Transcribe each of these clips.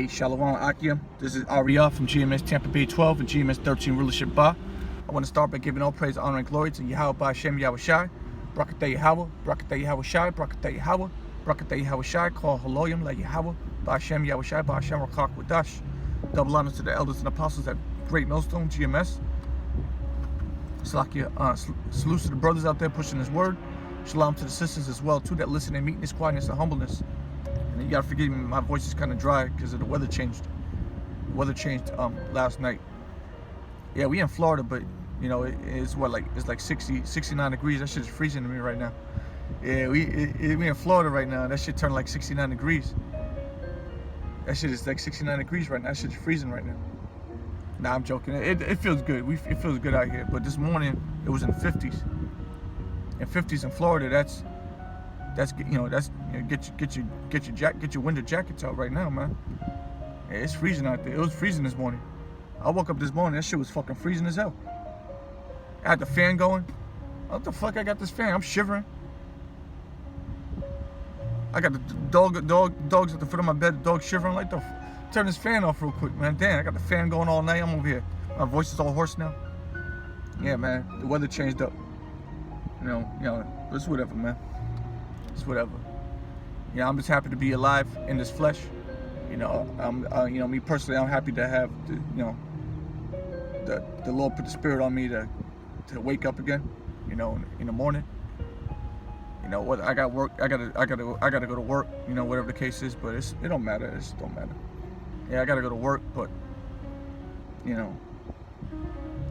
Hey, Shalom Akim. This is Ariel from GMS Tampa Bay 12 and GMS 13 Rulership Bar. I want to start by giving all praise, honor, and glory to YAHAWASHI, Brakatah Yahawah, Brakatah Yahawashai, Brakatah Yahawah, Brakatah Yahawashai, Call Haloyim, La Yahawah, Ba'ashem Yahawashai, Ba'ashem Rakak Wadash. Double honor to the elders and apostles at Great Millstone, GMS. Salute to the brothers out there pushing His word. Shalom to the sisters as well, too, that listen in meekness, quietness, and humbleness. And you gotta forgive me, my voice is kind of dry because of the weather changed. The weather changed last night. Yeah, we in Florida, but you know it's what, like it's like 69 degrees. That shit is freezing to me right now. Yeah, we in Florida right now. That shit turned like 69 degrees. That shit is like 69 degrees right now. That shit is freezing right now. Nah, I'm joking. It feels good. It feels good out here. But this morning it was in the 50s. In 50s in Florida, that's get your winter jackets out right now, man. Yeah, it's freezing out there. It was freezing this morning. I woke up this morning, that shit was fucking freezing as hell. I had the fan going. What the fuck I got this fan? I'm shivering. I got the dogs at the foot of my bed, the dog shivering like the turn this fan off real quick, man. Damn, I got the fan going all night. I'm over here. My voice is all hoarse now. Yeah, man. The weather changed up. You know, it's whatever, man. It's whatever. Yeah, I'm just happy to be alive in this flesh. You know, me personally, I'm happy to have the Lord put the spirit on me to wake up again. You know, in the morning. You know what? I got work. I gotta go to work. You know, whatever the case is, but it don't matter. It just don't matter. Yeah, I gotta go to work, but you know,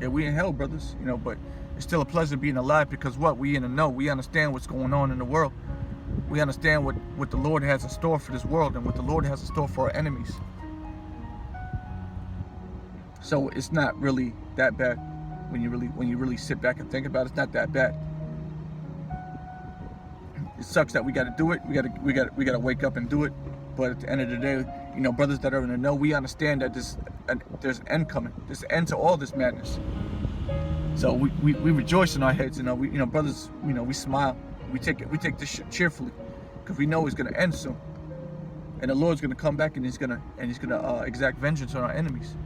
yeah, we in hell, brothers. You know, but it's still a pleasure being alive because what? We in the know. We understand what's going on in the world. We understand what the Lord has in store for this world and what the Lord has in store for our enemies. So it's not really that bad when you really sit back and think about it. It's not that bad. It sucks that we got to do it. We got to wake up and do it. But at the end of the day, you know, brothers that are in the know, we understand that there's an end coming. There's an end to all this madness. So we rejoice in our heads. You know, brothers. You know, we smile. We take this shit cheerfully, because we know it's gonna end soon, and the Lord's gonna come back and he's gonna exact vengeance on our enemies.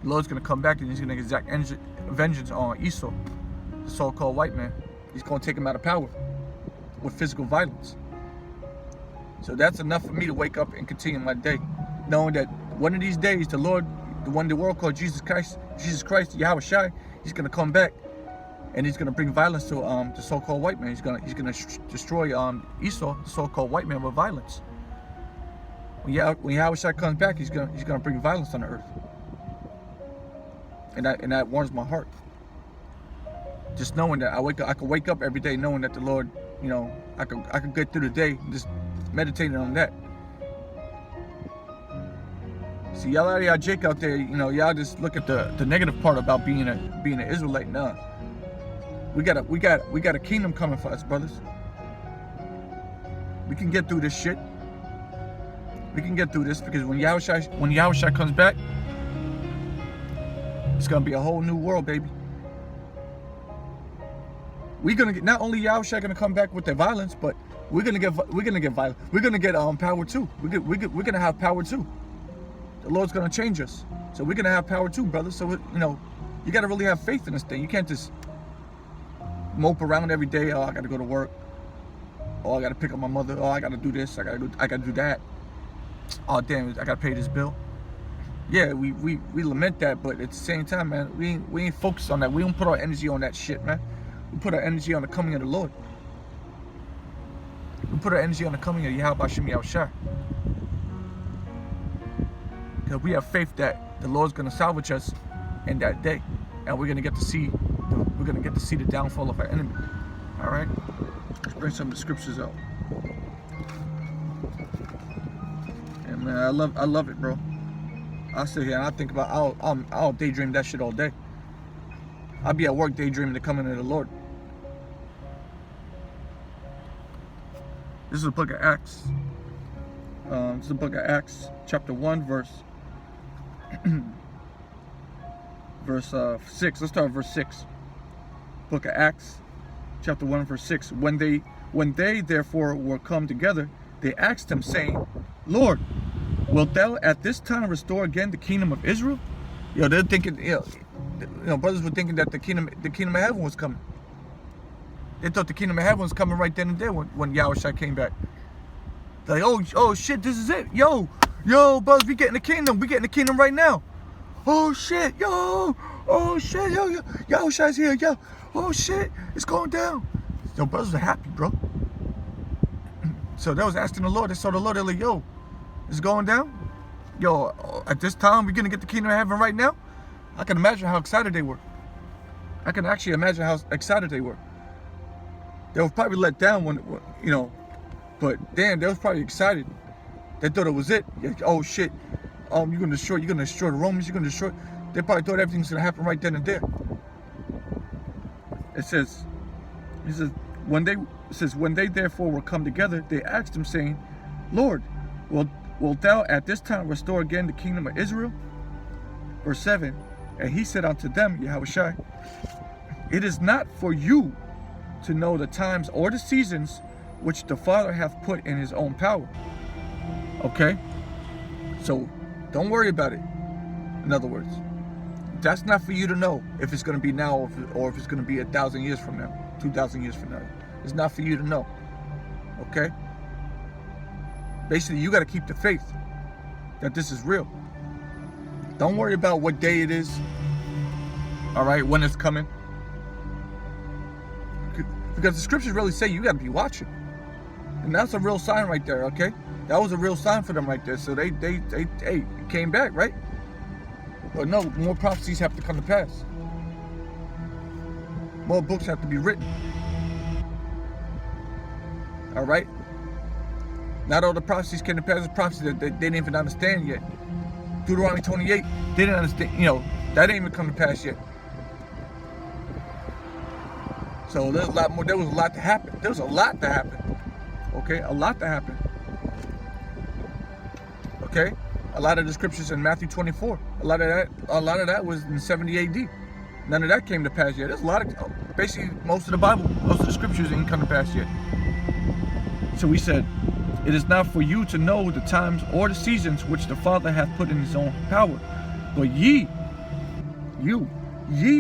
The Lord's gonna come back and he's gonna exact vengeance on Esau, the so-called white man. He's gonna take him out of power with physical violence. So that's enough for me to wake up and continue my day, knowing that one of these days the Lord, the one the world called Jesus Christ, YAHAWASHI, he's gonna come back. And he's gonna bring violence to the so-called white man. He's gonna destroy Esau, the so-called white man, with violence. When YAHAWASHI comes back, he's gonna bring violence on the earth. And that warms my heart. Just knowing that I can wake up every day knowing that the Lord, you know, I could get through the day just meditating on that. See, y'all out of Jake out there, you know, y'all just look at the negative part about being an Israelite. Nah. We got a kingdom coming for us, brothers. We can get through this shit. We can get through this because when YAHAWASHI comes back, it's gonna be a whole new world, baby. We're gonna get, not only YAHAWASHI gonna come back with their violence, but we're gonna get violent. We're gonna get power too. We're gonna have power too. The Lord's gonna change us, so we're gonna have power too, brothers. So you know, you gotta really have faith in this thing. You can't just mope around every day. Oh, I gotta go to work. Oh, I gotta pick up my mother. Oh, I gotta do this. I gotta do that. Oh, damn, I gotta pay this bill. Yeah, we lament that, but at the same time, man, we ain't focused on that. We don't put our energy on that shit, man. We put our energy on the coming of the Lord. We put our energy on the coming of YAHAWASHI. Because we have faith that the Lord's gonna salvage us in that day, and we're gonna get to see the downfall of our enemy. All right, let's bring some of the scriptures out. And man, I love it, bro. I sit here and I think about I'll daydream that shit all day. I'll be at work daydreaming the coming of the Lord. This is the book of Acts. This is the book of Acts, chapter 1, verse 6. Let's start with verse 6. Book of Acts, chapter 1, verse 6. When they therefore were come together, they asked him, saying, Lord, Wilt thou at this time restore again the kingdom of Israel? They're thinking, brothers were thinking that the kingdom of heaven was coming. They thought the kingdom of heaven was coming right then and there when YAHAWASHI came back. They're like, oh shit, this is it. Yo, brothers, we getting the kingdom. We getting the kingdom right now. Oh shit, yo, YAHAWASHI's here, yo. Oh shit, it's going down. Brothers are happy, bro. So they was asking the Lord. They saw the Lord. They're like, yo, it's going down. Yo, at this time, we're gonna get the kingdom of heaven right now. I can imagine how excited they were. I can actually imagine how excited they were. They were probably let down but damn, they was probably excited. They thought it was it. Like, oh shit, you're gonna destroy the Romans. You're gonna destroy. They probably thought everything's gonna happen right then and there. It says, when they therefore were come together, they asked him, saying, Lord, wilt thou at this time restore again the kingdom of Israel? Verse 7, and he said unto them, YAHAWASHI, it is not for you to know the times or the seasons which the Father hath put in his own power. Okay? So, don't worry about it. In other words, that's not for you to know if it's going to be now or if it's going to be 1,000 years from now, 2,000 years from now. It's not for you to know. Okay? Basically, you got to keep the faith that this is real. Don't worry about what day it is. All right, when it's coming. Because the scriptures really say you got to be watching. And that's a real sign right there, okay? That was a real sign for them right there. So they came back, right? But no, more prophecies have to come to pass. More books have to be written. All right? Not all the prophecies came to pass. The prophecies that they didn't even understand yet. Deuteronomy 28, they didn't understand, that didn't even come to pass yet. So there's a lot more. There was a lot to happen. There was a lot to happen. Okay, a lot to happen. Okay, a lot of the scriptures in Matthew 24. A lot of that was in 70 AD. None of that came to pass yet. There's a lot of, basically, most of the Bible, most of the scriptures didn't come to pass yet. So we said, it is not for you to know the times or the seasons which the Father hath put in his own power, but ye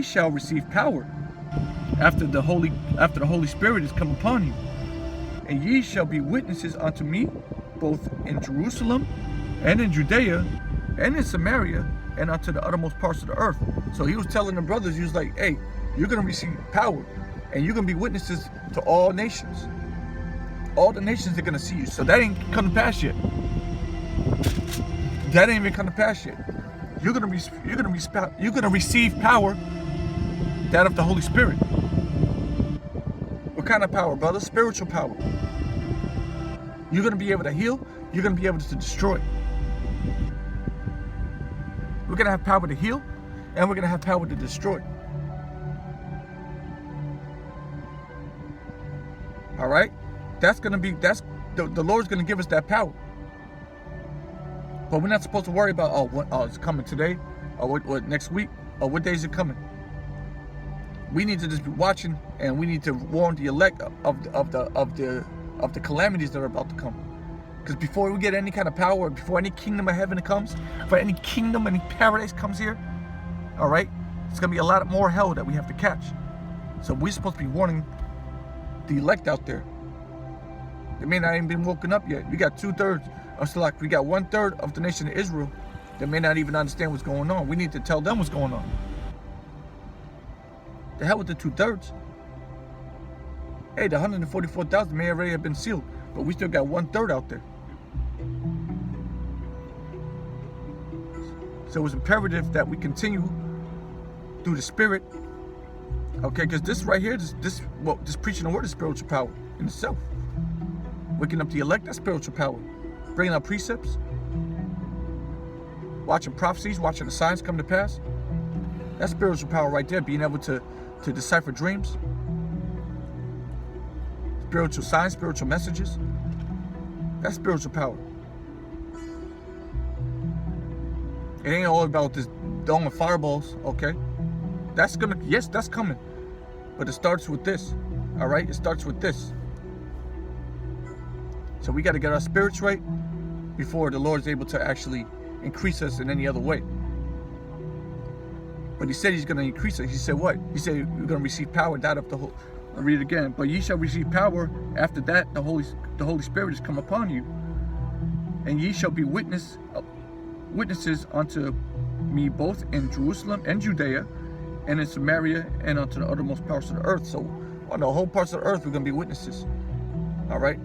shall receive power after the Holy Spirit is come upon you, and ye shall be witnesses unto me, both in Jerusalem and in Judea and in Samaria and unto the uttermost parts of the earth. So he was telling the brothers, he was like, hey, you're going to receive power and you're going to be witnesses to all nations. All the nations are going to see you. So that ain't come to pass yet. That ain't even come to pass yet. You're going to receive power, that of the Holy Spirit. What kind of power, brother? Spiritual power. You're going to be able to heal. You're going to be able to destroy. We're going to have power to heal, and we're going to have power to destroy. All right? The Lord's going to give us that power. But we're not supposed to worry about, it's coming today, or what next week, or what day is it coming. We need to just be watching, and we need to warn the elect of the calamities that are about to come. Because before we get any kind of power, before any kingdom of heaven comes, before any kingdom, any paradise comes here, all right, it's going to be a lot more hell that we have to catch. So we're supposed to be warning the elect out there. They may not even been woken up yet. We got 2/3 of Salak. We got 1/3 of the nation of Israel that may not even understand what's going on. We need to tell them what's going on. The hell with the 2/3. Hey, the 144,000 may already have been sealed, but we still got 1/3 out there. So it's imperative that we continue through the Spirit, okay? Because this right here, this preaching the word is spiritual power in itself. Waking up the elect, that's spiritual power. Bringing out precepts, watching prophecies, watching the signs come to pass, that's spiritual power right there. Being able to decipher dreams, spiritual signs, spiritual messages, that's spiritual power. It ain't all about this throwing fireballs, okay? That's coming. But it starts with this, all right? It starts with this. So we got to get our spirits right. before the Lord is able to actually increase us in any other way. But he said he's going to increase us. He said what? He said you're going to receive power, that of the whole. I'll read it again. But ye shall receive power. After that, the Holy Spirit is come upon you, and ye shall be witnesses unto me both in Jerusalem and Judea, and in Samaria, and unto the uttermost parts of the earth. So on the whole parts of the earth, we're going to be witnesses. All right,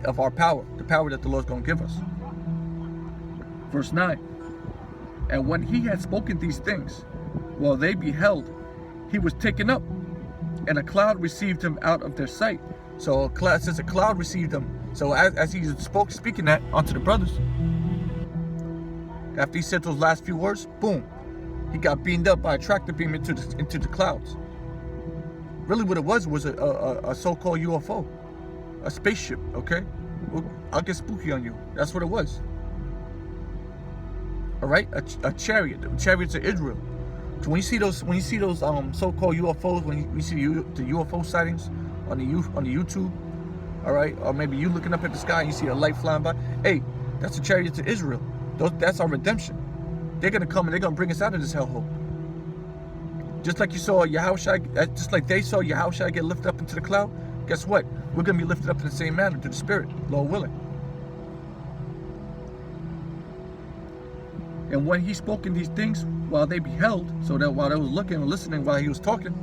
of our power, the power that the Lord's going to give us. Verse 9. And when he had spoken these things, while they beheld, he was taken up, and a cloud received him out of their sight. So since a cloud received him, so as he speaking that unto the brothers, after he said those last few words, boom, he got beamed up by a tractor beam into the clouds. Really what it was a so-called UFO, a spaceship, okay? I'll get spooky on you. That's what it was. All right, a chariot, chariots of Israel. So when you see those so-called UFOs, when you see the UFO sightings on the YouTube, all right, or maybe you looking up at the sky and you see a light flying by, hey, that's the chariots of Israel. That's our redemption. They're gonna come and they're gonna bring us out of this hellhole. Just like you saw YAHAWASHI, just like they saw YAHAWASHI get lifted up into the cloud. Guess what? We're gonna be lifted up in the same manner to the Spirit, Lord willing. And when he spoke in these things, while they beheld, so that while they was looking and listening while he was talking,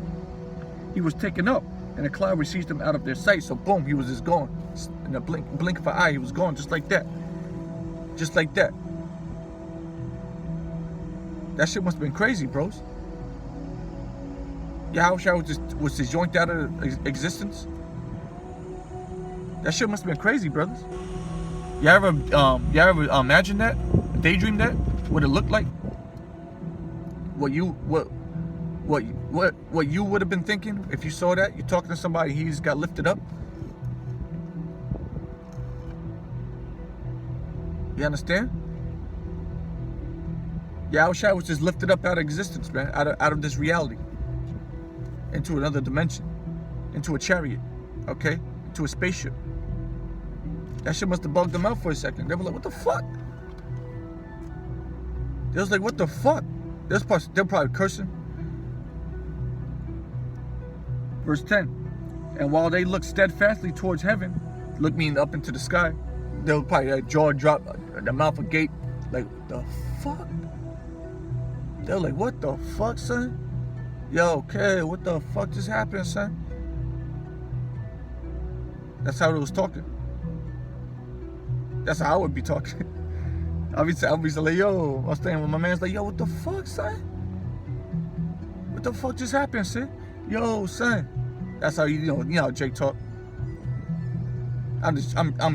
he was taken up, and a cloud received him out of their sight. So boom, he was just gone. In a blink of an eye, he was gone, just like that. Just like that. That shit must have been crazy, bros. YAHAWASHI was just joined out of existence. That shit must have been crazy, brothers. You ever imagine that? Daydream that? What it looked like? What you would have been thinking if you saw that? You're talking to somebody, he's got lifted up. You understand? YAHAWASHI was just lifted up out of existence, man, out of this reality, into another dimension, into a chariot, okay, into a spaceship. That shit must have bugged them out for a second. They were like, what the fuck? They was like, what the fuck? They're probably cursing. Verse 10. And while they looked steadfastly towards heaven, look meaning up into the sky, they were probably jaw drop, the mouth agape, like, the fuck? They were like, what the fuck, son? Yo, okay, what the fuck just happened, son? That's how they was talking. That's how I would be talking. I'll be like, yo, I was staying with my man's like, yo, what the fuck, son? What the fuck just happened, son? Yo, son. That's how you know how Jake talk. I'm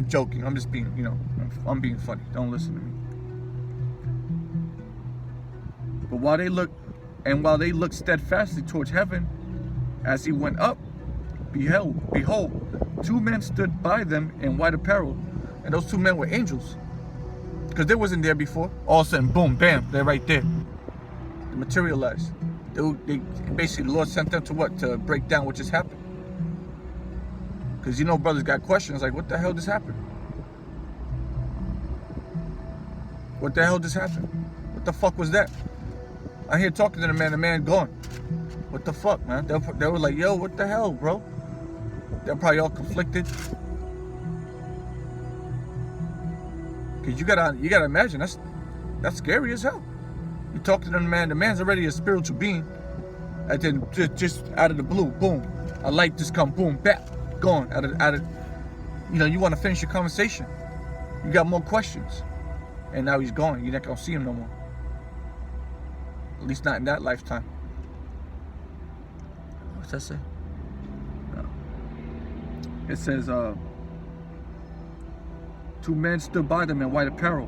joking. I'm just being, I'm being funny. Don't listen to me. But while they looked steadfastly towards heaven, as he went up, behold, two men stood by them in white apparel, and those two men were angels. Because they wasn't there before. All of a sudden, boom, bam, they're right there. They materialized. They basically, the Lord sent them to what? To break down what just happened. Because brothers got questions like, what the hell just happened? What the hell just happened? What the fuck was that? I'm here talking to the man gone. What the fuck, man? They were like, yo, what the hell, bro? They're probably all conflicted. Cause you gotta imagine that's scary as hell. You talk to the man's already a spiritual being, and then just out of the blue, boom, a light just come, boom, back, gone out of. You want to finish your conversation. You got more questions, and now he's gone. You're not gonna see him no more. At least not in that lifetime. What's that say? No. It says, two men stood by them in white apparel,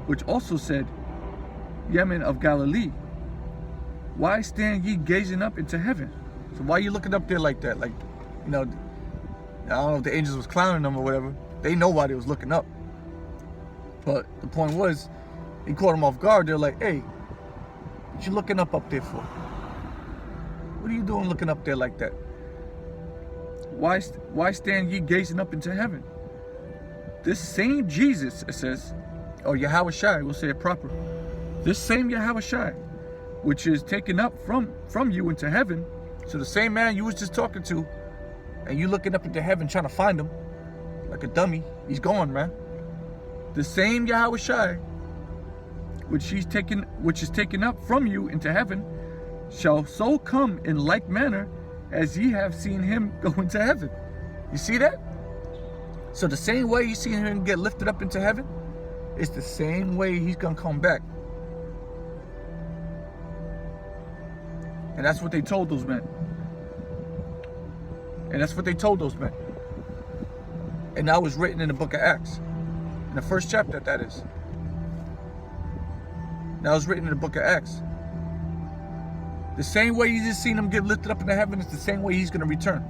which also said, Ye men of Galilee, why stand ye gazing up into heaven? So why are you looking up there like that? Like, I don't know if the angels was clowning them or whatever. They know why they was looking up. But the point was, he caught them off guard. They're like, hey, what you looking up there for? What are you doing looking up there like that? Why stand ye gazing up into heaven? This same Jesus, it says, or YAHAWASHI, we'll say it proper. This same YAHAWASHI, which is taken up from you into heaven. So the same man you was just talking to, and you looking up into heaven trying to find him like a dummy, he's gone, man. The same YAHAWASHI, which is taken up from you into heaven, shall so come in like manner as ye have seen him go into heaven. You see that? So the same way you see him get lifted up into heaven, it's the same way he's gonna come back. And that's what they told those men. And that's what they told those men. And that was written in the book of Acts. In the first chapter, that is. That was written in the book of Acts. The same way you just seen him get lifted up into heaven, it's the same way he's going to return.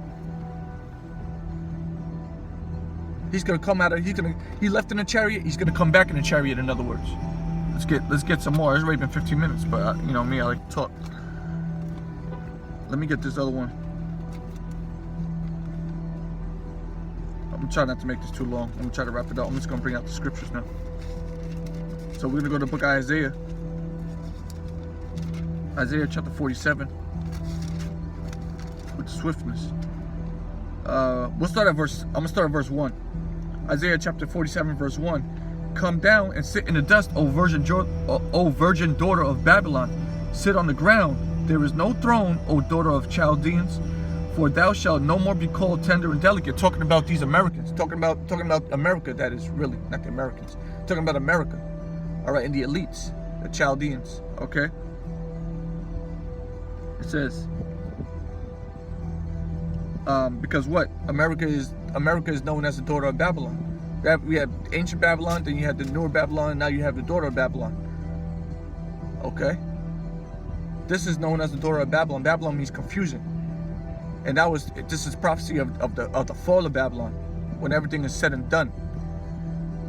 He's going to come out of, he left in a chariot, he's going to come back in a chariot, in other words. Let's get some more. It's already been 15 minutes, but you know me, I like to talk. Let me get this other one. I'm trying not to make this too long. I'm going to try to wrap it up. I'm just going to bring out the scriptures now. So we're going to go to the book of Isaiah. Isaiah chapter 47. With swiftness. We'll start at verse, I'm going to start at verse 1. Isaiah chapter 47 verse 1. Come down and sit in the dust, O virgin daughter of Babylon. Sit on the ground. There is no throne, O daughter of Chaldeans. For thou shalt no more be called tender and delicate. Talking about these Americans. Talking about America, that is, really. Not the Americans. Talking about America. Alright, and the elites. The Chaldeans. Okay? It says, because what? America is known as the daughter of Babylon. We had ancient Babylon, then you had the newer Babylon, and now you have the daughter of Babylon. Okay? This is known as the daughter of Babylon. Babylon means confusion. And this is prophecy of the fall of Babylon, when everything is said and done.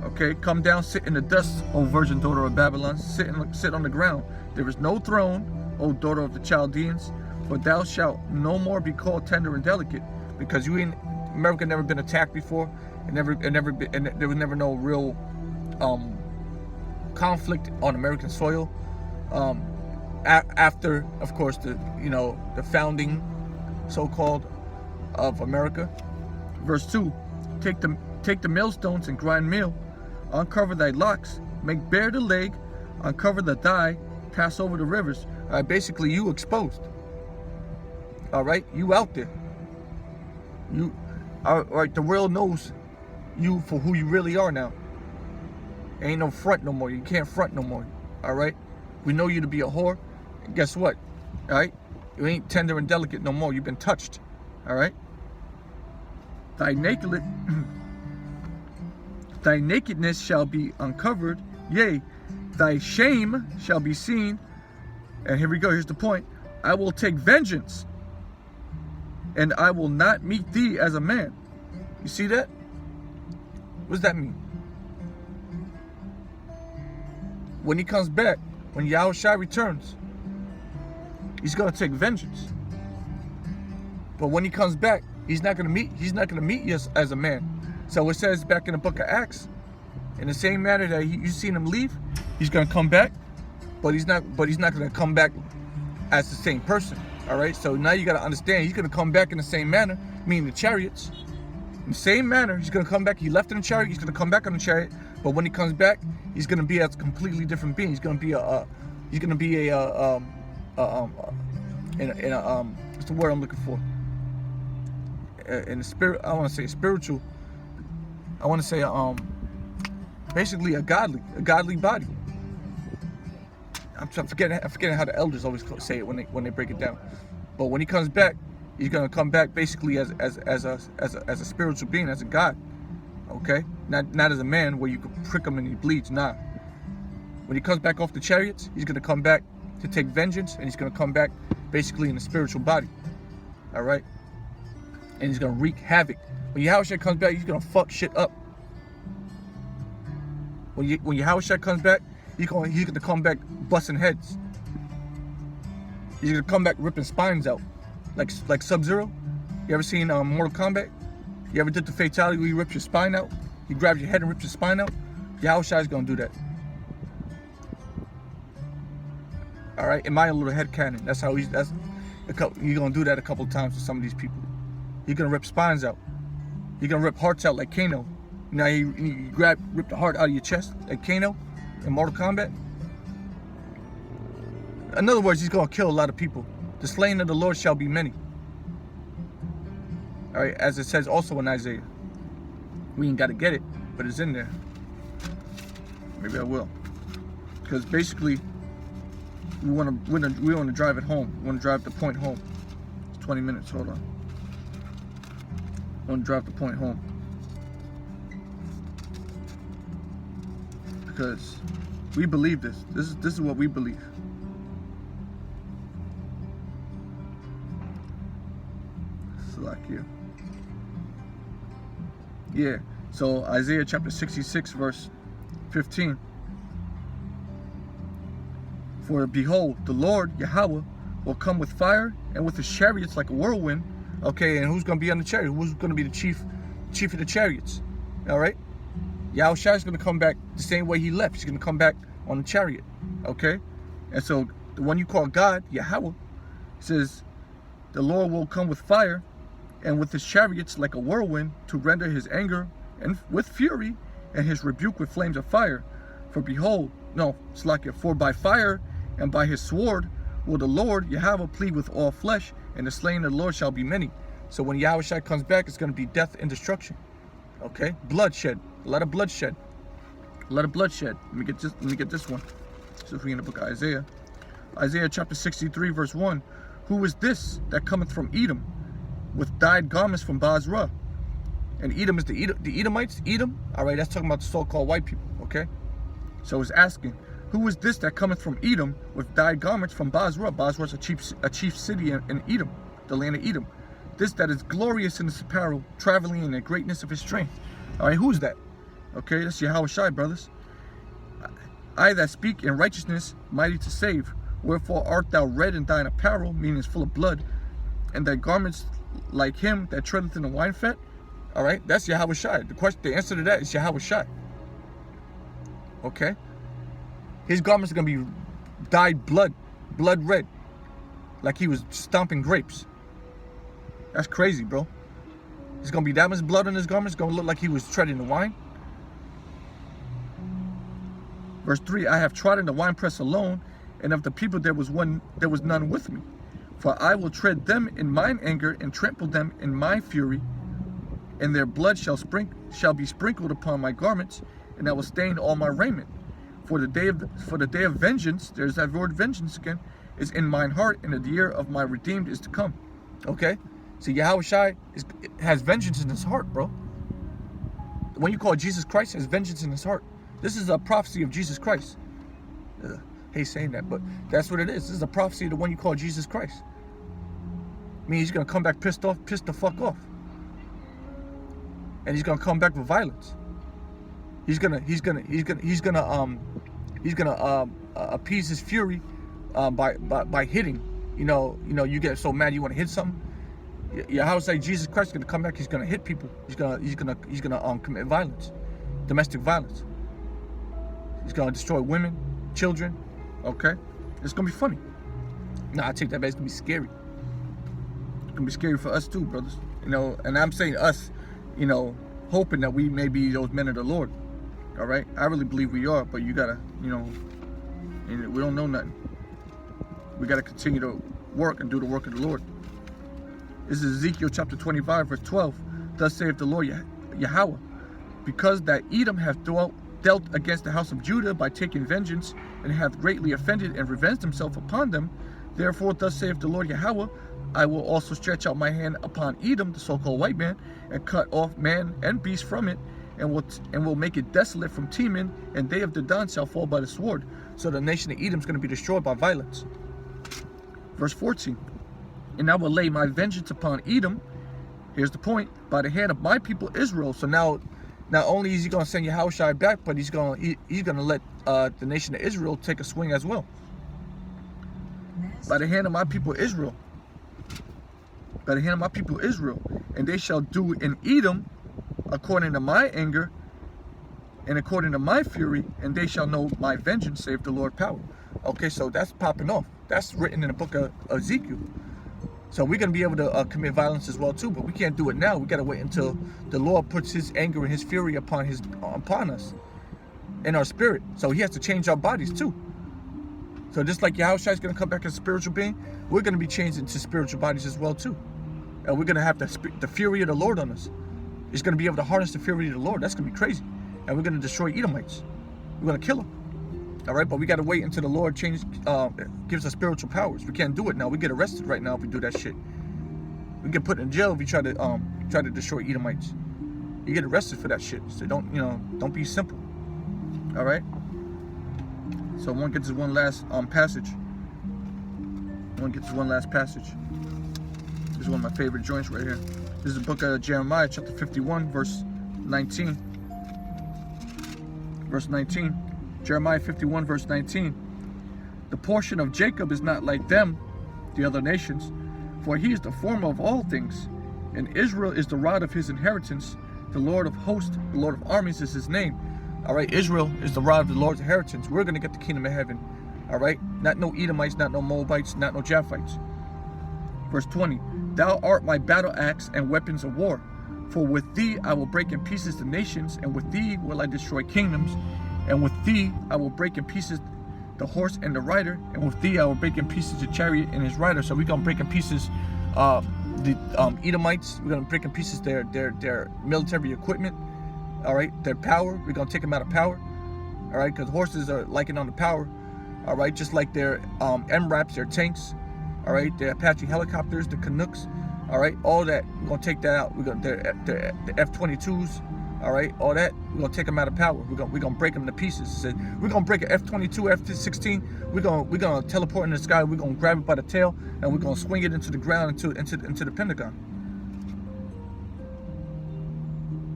Okay, come down, sit in the dust, O virgin daughter of Babylon. Sit on the ground. There is no throne, O daughter of the Chaldeans, for thou shalt no more be called tender and delicate, because America never been attacked before, and there was never no real conflict on American soil. After, of course, the founding, so-called, of America. Verse 2, take the millstones and grind meal, uncover thy locks, make bare the leg, uncover the thigh, pass over the rivers. Basically, you exposed. All right, you out there. You, all right, the world knows you for who you really are now. Ain't no front no more. You can't front no more. All right, we know you to be a whore. And guess what? All right, you ain't tender and delicate no more. You've been touched. All right. Thy nakedness shall be uncovered. Yea, thy shame shall be seen. And here we go. Here's the point. I will take vengeance, and I will not meet thee as a man. You see that? What does that mean? When he comes back, when YAHAWASHI returns, he's gonna take vengeance. But when he comes back, he's not gonna meet you as a man. So it says back in the book of Acts, in the same manner that you seen him leave, he's gonna come back, but he's not gonna come back as the same person. All right. So now you gotta understand, he's gonna come back in the same manner, meaning the chariots. In the same manner, he's gonna come back. He left in a chariot. He's gonna come back on the chariot. But when he comes back, he's gonna be a completely different being. He's gonna be what's the word I'm looking for? In the spirit, I want to say spiritual. I want to say basically a godly body. I'm forgetting how the elders always say it when they break it down. But when he comes back, he's gonna come back basically as a spiritual being, as a god. Okay, not as a man where you can prick him and he bleeds. Nah. When he comes back off the chariots, he's gonna come back to take vengeance, and he's gonna come back basically in a spiritual body. All right, and he's gonna wreak havoc. When YAHAWASHI comes back, he's gonna fuck shit up. When YAHAWASHI comes back, he's gonna come back busting heads. He's gonna come back ripping spines out, like Sub-Zero. You ever seen Mortal Kombat? You ever did the fatality where he rips your spine out? he grabs your head and rips your spine out, Yahawashi is going to do that. All right, in my little head canon, that's how he's going to do that a couple times to some of these people. He's going to rip spines out. He's going to rip hearts out like Kano. You know, he rip the heart out of your chest like Kano in Mortal Kombat. In other words, he's going to kill a lot of people. The slain of the Lord shall be many. All right, as it says also in Isaiah. We ain't got to get it, but it's in there. Maybe I will. Because basically, we want to drive it home. We want to drive the point home. It's 20 minutes. Hold on. I want to drive the point home. Because we believe this. This is what we believe. Here. Yeah, so Isaiah chapter 66 verse 15. For behold, the Lord Yahweh will come with fire and with his chariots like a whirlwind. Okay, and who's going to be on the chariot? Who's going to be the chief of the chariots? All right, Yahawashi is going to come back the same way he left. He's going to come back on the chariot. Okay, and so the one you call God, Yahweh, says the Lord will come with fire and with his chariots like a whirlwind, to render his anger and with fury, and his rebuke with flames of fire. For behold, for by fire and by his sword will the Lord Yahweh plead with all flesh, and the slain of the Lord shall be many. So when Yahawashi comes back, it's going to be death and destruction. Okay, bloodshed, a lot of bloodshed, a lot of bloodshed. Let me get this one. So if we in the book of Isaiah, Isaiah chapter 63 verse 1. Who is this that cometh from Edom, with dyed garments from Basra? And Edom is the Edomites. Edom, all right, that's talking about the so-called white people. Okay, so it's asking, who is this that cometh from Edom with dyed garments from Basra? Basra is a chief city in Edom, the land of Edom. This that is glorious in his apparel, traveling in the greatness of his strength. All right, who is that? Okay, that's Yahawashi, brothers. I that speak in righteousness, mighty to save. Wherefore art thou red in thine apparel, meaning it's full of blood, and thy garments like him that treadeth in the wine fat? All right, that's Yahawashi. The answer to that is Yahawashi. Okay, his garments are gonna be dyed blood red, like he was stomping grapes. That's crazy, bro. There's gonna be that much blood on his garments. It's gonna look like he was treading the wine. Verse 3: I have trodden the winepress alone, and of the people there was none with me. For I will tread them in mine anger, and trample them in my fury, and their blood shall be sprinkled upon my garments, and I will stain all my raiment. For the day of vengeance, there's that word vengeance again, is in mine heart, and the year of my redeemed is to come. Okay, so Yahawashi has vengeance in his heart, bro. When you call Jesus Christ, has vengeance in his heart. This is a prophecy of Jesus Christ. Hate saying that, but that's what it is. This is a prophecy of the one you call Jesus Christ. I mean, he's gonna come back pissed the fuck off, and he's gonna come back with violence. He's gonna appease his fury by hitting. You know, you get so mad you want to hit something. Yahawashi, Jesus Christ, is gonna come back. He's gonna hit people. He's gonna commit violence, domestic violence. He's gonna destroy women, children. Okay, it's gonna be funny. Nah, I take that back. It's gonna be scary. It's gonna be scary for us too, brothers. You know, and I'm saying us, you know, hoping that we may be those men of the Lord. All right, I really believe we are, but you gotta, you know, we don't know nothing. We gotta continue to work and do the work of the Lord. This is Ezekiel chapter 25, verse 12. Thus saith the Lord Yahweh, because that Edom hath dealt against the house of Judah by taking vengeance, and hath greatly offended and revenged himself upon them. Therefore, thus saith the Lord Yahweh, I will also stretch out my hand upon Edom, the so-called white man, and cut off man and beast from it, and will make it desolate from Teman, and they of Dedan shall fall by the sword. So the nation of Edom is going to be destroyed by violence. Verse 14, and I will lay my vengeance upon Edom, here's the point, by the hand of my people Israel. So now, not only is he going to send Yahawashi back, but he's going to let the nation of Israel take a swing as well. By the hand of my people Israel. By the hand of my people Israel. And they shall do in Edom according to my anger, and according to my fury, and they shall know my vengeance, save the Lord power. Okay, so that's popping off. That's written in the book of Ezekiel. So we're going to be able to commit violence as well too, but we can't do it now. We got to wait until the Lord puts his anger and his fury upon us in our spirit. So he has to change our bodies too. So just like Yahawashi is going to come back as a spiritual being, we're going to be changed into spiritual bodies as well too. And we're going to have the fury of the Lord on us. It's going to be able to harness the fury of the Lord. That's going to be crazy. And we're going to destroy Edomites. We're going to kill them. All right, but we got to wait until the Lord gives us spiritual powers. We can't do it now. We get arrested right now if we do that shit. We get put in jail if we try to destroy Edomites. You get arrested for that shit. So don't be simple. All right. So one gets to one last passage. This is one of my favorite joints right here. This is the book of Jeremiah, chapter 51, verse 19. Verse 19. Jeremiah 51, verse 19. The portion of Jacob is not like them, the other nations, for he is the former of all things, and Israel is the rod of his inheritance. The Lord of hosts, the Lord of armies is his name. All right, Israel is the rod of the Lord's inheritance. We're going to get the kingdom of heaven. All right, not no Edomites, not no Moabites, not no Japhites. Verse 20. Thou art my battle axe and weapons of war. For with thee I will break in pieces the nations, and with thee will I destroy kingdoms. And with thee I will break in pieces the horse and the rider, and with thee I will break in pieces the chariot and his rider. So we're gonna break in pieces the Edomites. We're gonna break in pieces their military equipment. All right, their power. We're gonna take them out of power. All right, because horses are likened on the power. All right, just like their MRAPs, their tanks. All right, their Apache helicopters, the Canucks. All right, all that we're gonna take that out. We're gonna the F-22s. All right, all that, we're gonna take them out of power. We're gonna break them to pieces. So we're gonna break an F-22, F-16. We're gonna teleport in the sky. We're gonna grab it by the tail, and we're gonna swing it into the ground, into the Pentagon.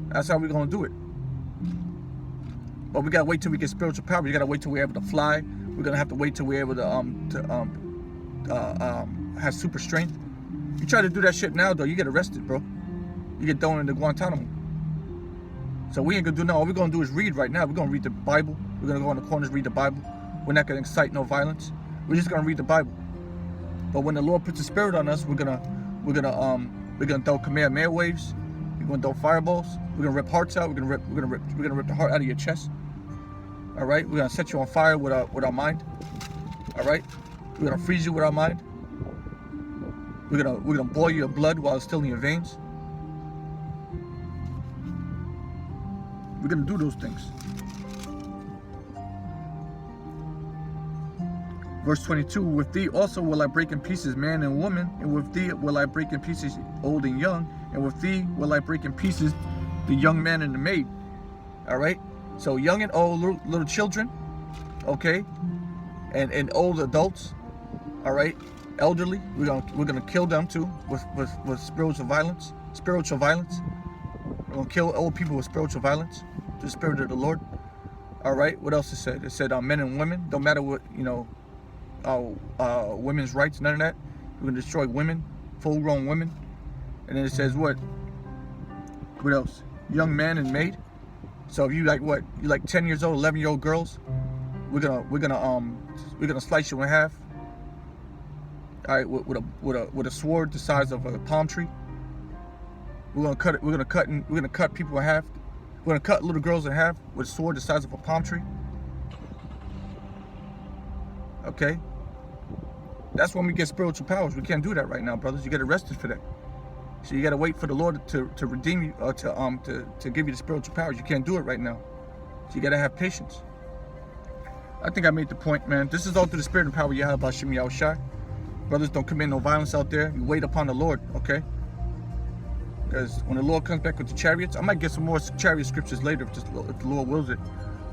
That's how we're gonna do it. But we gotta wait till we get spiritual power. You gotta wait till we're able to fly. We're gonna have to wait till we're able to have super strength. You try to do that shit now, though, you get arrested, bro. You get thrown into Guantanamo. So we ain't gonna do no. All we're gonna do is read right now. We're gonna read the Bible. We're gonna go in the corners, read the Bible. We're not gonna incite no violence. We're just gonna read the Bible. But when the Lord puts the Spirit on us, we're gonna throw Kamehameha waves. We're gonna throw fireballs. We're gonna rip hearts out. We're gonna rip the heart out of your chest. All right. We're gonna set you on fire with our mind. All right. We're gonna freeze you with our mind. We're gonna boil your blood while it's still in your veins. We're gonna do those things. Verse 22, with thee also will I break in pieces man and woman, and with thee will I break in pieces old and young, and with thee will I break in pieces the young man and the maid. All right, so young and old, little children, okay, and old adults, all right, elderly, we're gonna kill them too with spiritual violence. We're gonna kill old people with spiritual violence, the Spirit of the Lord. All right, what else it said? It said men and women, don't matter what, women's rights, none of that. We're gonna destroy women, full-grown women. And then it says what else? Young man and maid. So if you like 10 years old, 11-year-old girls, we're gonna slice you in half. All right, with a sword the size of a palm tree. We're gonna cut people in half. We're gonna cut little girls in half with a sword the size of a palm tree. Okay, that's when we get spiritual powers. We can't do that right now, brothers. You get arrested for that. So you gotta wait for the Lord to redeem you, or to give you the spiritual powers. You can't do it right now. So you gotta have patience. I think I made the point, man. This is all through the Spirit and power of YAHAWASHI. Brothers, don't commit no violence out there. You wait upon the Lord, okay? Because when the Lord comes back with the chariots, I might get some more chariot scriptures later if the Lord wills it.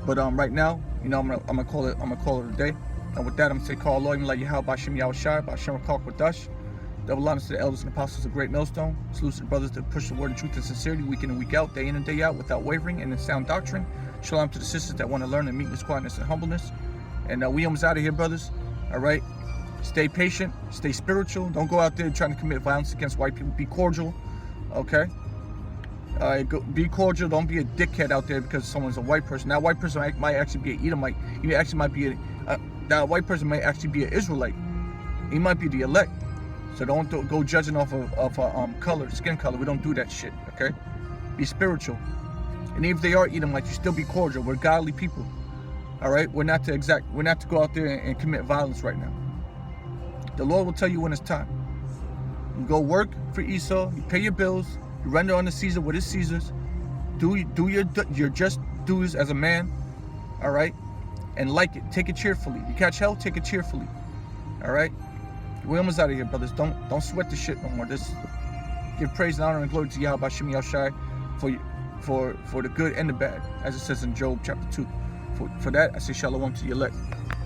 But right now, I'm gonna call it a day. And with that, I'm gonna say, call Lord, like YAHAWASHI, Ba'Shem Rakak Wadash. Double honors to the elders and apostles of Great Millstone. Salute to the brothers that push the word in truth and sincerity, week in and week out, day in and day out, without wavering and in sound doctrine. Shalom to the sisters that want to learn in meekness, quietness, and humbleness. And we almost out of here, brothers. All right. Stay patient. Stay spiritual. Don't go out there trying to commit violence against white people. Be cordial. Okay. All right, be cordial. Don't be a dickhead out there because someone's a white person. That white person might actually be an Edomite. He actually might be that white person might actually be an Israelite. He might be the elect. So don't go judging off of color, skin color. We don't do that shit. Okay? Be spiritual. And even if they are Edomites, you still be cordial. We're godly people. All right? We're not to go out there and commit violence right now. The Lord will tell you when it's time. You go work for Esau. You pay your bills. You render unto Caesar what is Caesar's. Do your just dues as a man, all right? And like it. Take it cheerfully. You catch hell, take it cheerfully, all right? We're almost out of here, brothers. Don't sweat the shit no more. Just give praise and honor and glory to YAHAWASHI for the good and the bad, as it says in Job chapter 2. For that, I say shalom to your elect.